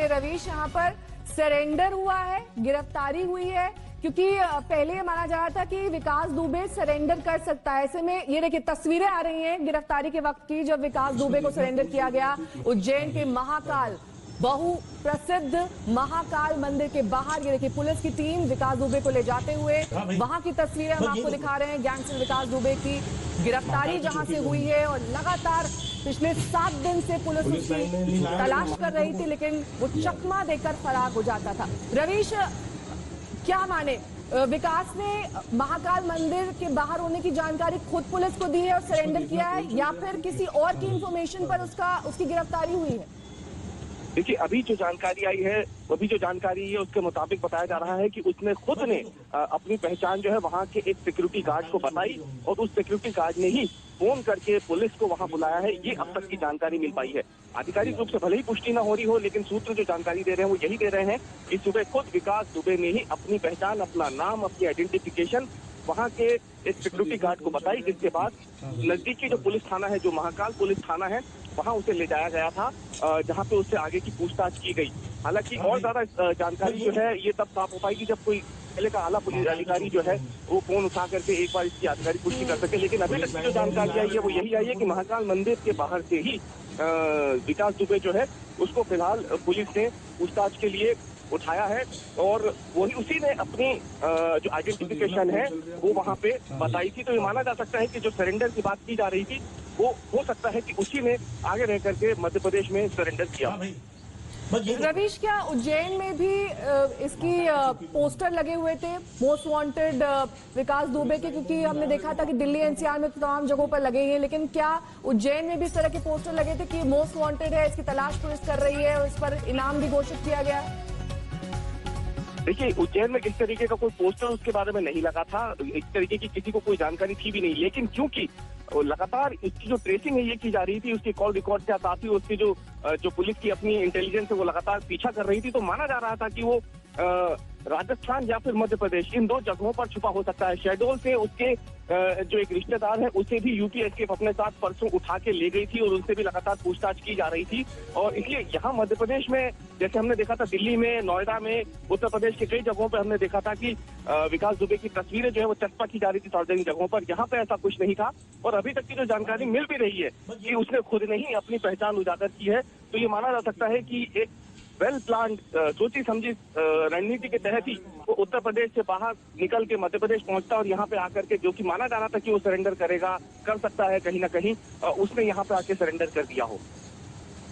देखिए रवीश, यहाँ पर सरेंडर हुआ है, गिरफ्तारी हुई है, क्योंकि पहले ये माना जा रहा था कि विकास दुबे सरेंडर कर सकता है। ऐसे में ये देखिए तस्वीरें आ रही हैं गिरफ्तारी के वक्त की, जब विकास दुबे को सरेंडर किया गया उज्जैन के महाकाल, बहु प्रसिद्ध महाकाल मंदिर के बाहर। ये देखिए पुलिस की टीम विकास दुबे को ले जाते हुए, वहां की तस्वीरें हम आपको दिखा रहे हैं। गैंगस्टर विकास दुबे की गिरफ्तारी जहां से हुई है और लगातार पिछले 7 दिन से पुलिस उसकी तलाश कर रही थी, लेकिन वो चकमा देकर फरार हो जाता था। रवीश, क्या माने, विकास ने महाकाल मंदिर के बाहर होने की जानकारी खुद पुलिस को दी है और सरेंडर किया है, या फिर किसी और की इंफॉर्मेशन पर उसकी गिरफ्तारी हुई है? देखिए, अभी जो जानकारी आई है, उसके मुताबिक बताया जा रहा है कि उसने खुद ने अपनी पहचान जो है वहां के एक सिक्योरिटी गार्ड को बताई और उस सिक्योरिटी गार्ड ने ही फोन करके पुलिस को वहां बुलाया है। ये अब तक की जानकारी मिल पाई है। आधिकारिक रूप से भले ही पुष्टि न हो रही हो, लेकिन सूत्र जो जानकारी दे रहे हैं वो यही दे रहे हैं कि सुबह खुद विकास दुबे ने ही अपनी पहचान, अपना नाम, अपनी आइडेंटिफिकेशन वहां के एक सिक्योरिटी गार्ड को बताई, जिसके बाद नजदीकी जो पुलिस थाना है, जो महाकाल पुलिस थाना है, वहां उसे ले जाया गया था, जहां पे उससे आगे की पूछताछ की गई। हालांकि और ज्यादा जानकारी जो है ये तब साफ हो पाएगी जब कोई पहले का आला पुलिस अधिकारी जो है वो फोन उठा करके एक बार इसकी आधिकारिक पुष्टि कर सके। लेकिन अभी तक की जो जानकारी आई है वो यही आई है कि महाकाल मंदिर के बाहर से ही विकास दुबे जो है उसको फिलहाल पुलिस ने पूछताछ के लिए उठाया है और वही उसी ने अपनी जो आइडेंटिफिकेशन है वो वहां पे बताई थी। तो ये माना जा सकता है कि जो सरेंडर की बात की जा रही थी वो हो सकता है कि उसी ने आगे रह करके मध्य प्रदेश में सरेंडर किया। रवीश, क्या उज्जैन में भी इसकी पोस्टर लगे हुए थे मोस्ट वांटेड विकास दुबे के? क्योंकि हमने देखा था कि दिल्ली एनसीआर में तमाम जगहों पर लगे हैं, लेकिन क्या उज्जैन में भी इस तरह के पोस्टर लगे थे कि मोस्ट वांटेड है, इसकी तलाश पुलिस कर रही है और इस पर इनाम भी घोषित किया गया है? देखिए, उज्जैन में किस तरीके का कोई पोस्टर उसके बारे में नहीं लगा था, इस तरीके की किसी को कोई जानकारी थी भी नहीं। लेकिन क्योंकि लगातार इसकी जो ट्रेसिंग है ये की जा रही थी, उसके कॉल रिकॉर्ड के साथ ही उसकी जो पुलिस की अपनी इंटेलिजेंस है वो लगातार पीछा कर रही थी, तो माना जा रहा था कि वो राजस्थान या फिर मध्य प्रदेश, इन 2 जगहों पर छुपा हो सकता है। शहडोल से उसके जो एक रिश्तेदार है उसे भी यूपी एसटीएफ अपने साथ परसों उठा के ले गई थी और उनसे भी लगातार पूछताछ की जा रही थी। और इसलिए यहाँ मध्य प्रदेश में, जैसे हमने देखा था दिल्ली में, नोएडा में, उत्तर प्रदेश के कई जगहों पर हमने देखा था कि विकास दुबे की तस्वीरें जो है वो चस्पा की जा रही थी सार्वजनिक जगहों पर। यहाँ पे ऐसा कुछ नहीं था और अभी तक की जो जानकारी मिल भी रही है कि उसने खुद ने ही अपनी पहचान उजागर की है। तो ये माना जा सकता है कि एक वेल प्लान्ड, सोची समझी रणनीति के तहत ही वो उत्तर प्रदेश से बाहर निकल के मध्य प्रदेश पहुंचता और यहाँ पे आकर के, जो कि माना जा रहा था कि वो सरेंडर कर सकता है कहीं ना कहीं, उसने यहाँ पे आके सरेंडर कर दिया हो।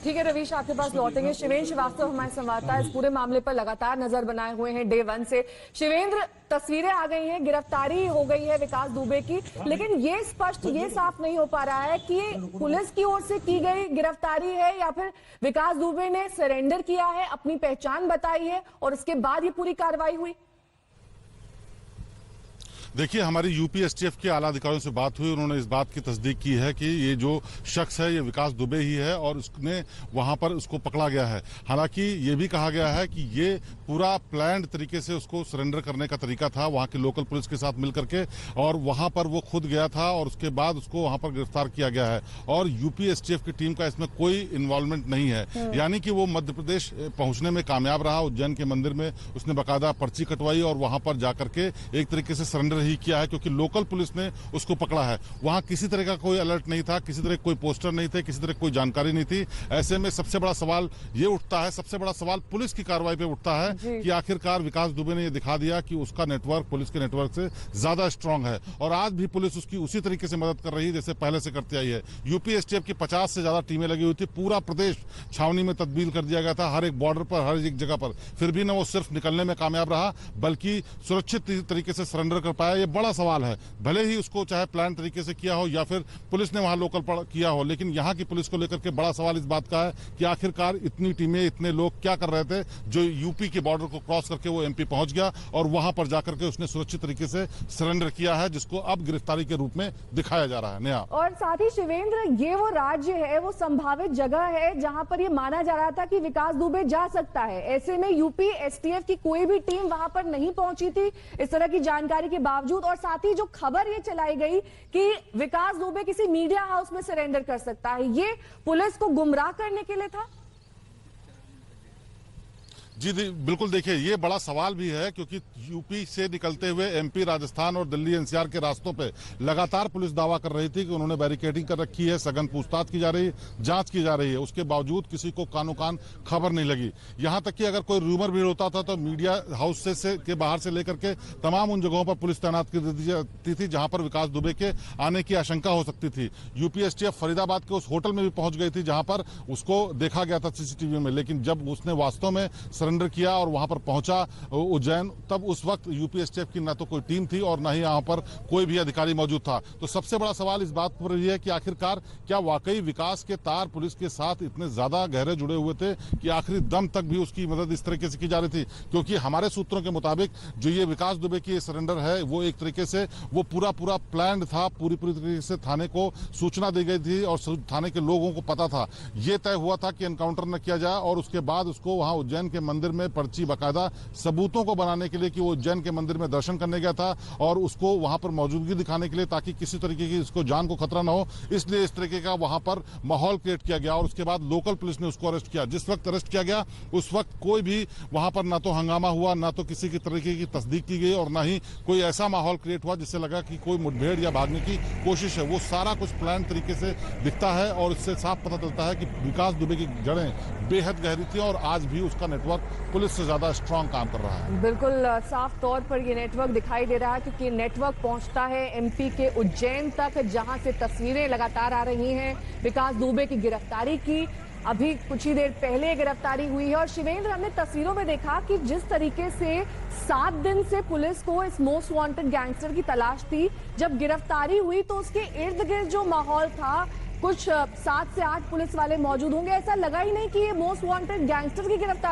ठीक है रवीश, आपके पास लौटेंगे। शिवेंद्र श्रीवास्तव हमारे संवाददाता इस पूरे मामले पर लगातार नजर बनाए हुए हैं डे 1 से। शिवेंद्र, तस्वीरें आ गई हैं, गिरफ्तारी हो गई है विकास दुबे की, लेकिन ये स्पष्ट, ये साफ नहीं हो पा रहा है कि पुलिस की ओर से की गई गिरफ्तारी है या फिर विकास दुबे ने सरेंडर किया है, अपनी पहचान बताई है और उसके बाद ये पूरी कार्रवाई हुई। देखिए, हमारी यूपी एसटीएफ के आला अधिकारियों से बात हुई, उन्होंने इस बात की तस्दीक की है कि ये जो शख्स है ये विकास दुबे ही है और उसने वहां पर उसको पकड़ा गया है। हालांकि ये भी कहा गया है कि ये पूरा प्लान्ड तरीके से उसको सरेंडर करने का तरीका था वहां की लोकल पुलिस के साथ मिलकर के, और वहां पर वो खुद गया था और उसके बाद उसको वहां पर गिरफ्तार किया गया है और यूपी एसटीएफ की टीम का इसमें कोई इन्वॉल्वमेंट नहीं है। यानी कि वो मध्य प्रदेश पहुंचने में कामयाब रहा। उज्जैन के मंदिर में उसने बाकायदा पर्ची कटवाई और वहां पर जाकर के एक तरीके से सरेंडर ही किया है, क्योंकि लोकल पुलिस ने उसको पकड़ा है। वहां किसी तरह का कोई अलर्ट नहीं था, किसी तरह कोई पोस्टर नहीं थे, किसी तरह कोई जानकारी नहीं थी। ऐसे में सबसे बड़ा सवाल ये उठता है, सबसे बड़ा सवाल पुलिस की कार्रवाई पे उठता है कि आखिरकार विकास दुबे ने ये दिखा दिया कि उसका नेटवर्क पुलिस के नेटवर्क से ज्यादा स्ट्रांग है और आज भी पुलिस उसकी उसी तरीके से मदद कर रही है जैसे पहले से करती आई है। यूपी एसटीएफ की 50 से ज्यादा टीमें लगी हुई थी, पूरा प्रदेश छावनी में तब्दील कर दिया गया था, हर एक बॉर्डर पर, हर एक जगह पर। फिर भी न वो सिर्फ निकलने में कामयाब रहा बल्कि सुरक्षित तरीके से सरेंडर कर पाया। ये बड़ा सवाल है, भले ही उसको चाहे प्लान तरीके से किया हो या फिर पुलिस ने वहां लोकल किया हो, लेकिन यहाँ की पुलिस को लेकर के बड़ा सवाल इस बात का है कि आखिरकार इतनी टीमें, इतने लोग क्या कर रहे थे जो यूपी के बॉर्डर को क्रॉस करके वो एमपी पहुंच गया और वहां पर जाकर के उसने सुरक्षित तरीके से सरेंडर किया है, जिसको अब गिरफ्तारी के रूप में दिखाया जा रहा है। नया और साथ ही शिवेंद्र, ये वो राज्य है, वो संभावित जगह है जहां पर ये माना जा रहा था कि विकास दुबे जा सकता है। ऐसे में यूपी एसटीएफ की कोई भी टीम वहां पर नहीं पहुंची थी इस तरह की जानकारी के बावजूद, और साथ ही जो खबर ये चलाई गई कि विकास दुबे किसी मीडिया हाउस में सरेंडर कर सकता है, ये पुलिस को गुमराह करने के लिए था। जी बिल्कुल, देखिए ये बड़ा सवाल भी है क्योंकि यूपी से निकलते हुए एमपी, राजस्थान और दिल्ली एनसीआर के रास्तों पे लगातार पुलिस दावा कर रही थी कि उन्होंने बैरिकेडिंग कर रखी है, सघन पूछताछ की जा रही है, जांच की जा रही है। उसके बावजूद किसी को कानो कान खबर नहीं लगी। यहां तक कि अगर कोई रूमर भी होता था तो मीडिया हाउस से के बाहर से लेकर के तमाम उन जगहों पर पुलिस तैनात कर दी जाती थी जहां पर विकास दुबे के आने की आशंका हो सकती थी। यूपी एसटीएफ फरीदाबाद के उस होटल में भी पहुंच गई थी जहां पर उसको देखा गया था सीसीटीवी में, लेकिन जब उसने वास्तव में सरेंडर किया और वहां पर पहुंचा उज्जैन, तब उस वक्त यूपी एसटीएफ की न तो कोई टीम थी और न ही यहां पर कोई भी अधिकारी मौजूद था। तो सबसे बड़ा सवाल इस बात पर यह है कि आखिरकार क्या वाकई विकास के तार पुलिस के साथ इतने ज्यादा गहरे जुड़े हुए थे कि आखिरी दम तक भी उसकी मदद इस तरीके से की जा रही थी? क्योंकि हमारे सूत्रों के मुताबिक जो ये विकास दुबे की सरेंडर है वो एक तरीके से वो पूरा प्लान था, पूरी तरीके से थाने को सूचना दी गई थी और थाने के लोगों को पता था। ये तय हुआ था कि एनकाउंटर न किया जाए और उसके बाद उसको वहां उज्जैन के मंदिर में पर्ची बाकायदा सबूतों को बनाने के लिए कि वो उज्जैन के मंदिर में दर्शन करने गया था और उसको वहां पर मौजूदगी दिखाने के लिए ताकि किसी तरीके की इसको जान को खतरा न हो, इसलिए इस तरीके का वहां पर माहौल क्रिएट किया गया और उसके बाद लोकल पुलिस ने उसको अरेस्ट किया। जिस वक्त अरेस्ट किया गया उस वक्त कोई भी वहां पर ना तो हंगामा हुआ, ना तो किसी की तरीके की तस्दीक की गई और ना ही कोई ऐसा माहौल क्रिएट हुआ जिससे लगा कि कोई मुठभेड़ या भागने की कोशिश है। वो सारा कुछ प्लान तरीके से दिखता है और इससे साफ पता चलता है कि विकास दुबे की जड़ें बेहद गहरी थी और आज भी उसका नेटवर्क पुलिस से ज्यादा स्ट्रांग काम कर रहा है। बिल्कुल साफ तौर पर ये नेटवर्क दिखाई दे रहा है क्योंकि नेटवर्क पहुंचता है एमपी के उज्जैन तक, जहां से तस्वीरें लगातार आ रही हैं विकास दुबे की गिरफ्तारी की। अभी कुछ ही देर पहले गिरफ्तारी हुई है और शिवेंद्र, हमने तस्वीरों में देखा कि जिस तरीके से 7 दिन से पुलिस को इस मोस्ट वांटेड गैंगस्टर की तलाश थी, जब गिरफ्तारी हुई तो उसके इर्द गिर्द जो माहौल था, कुछ 7 से 8 पुलिस वाले मौजूद होंगे, ऐसा लगा ही नहीं कि ये मोस्ट वांटेड गैंगस्टर की गिरफ्तारी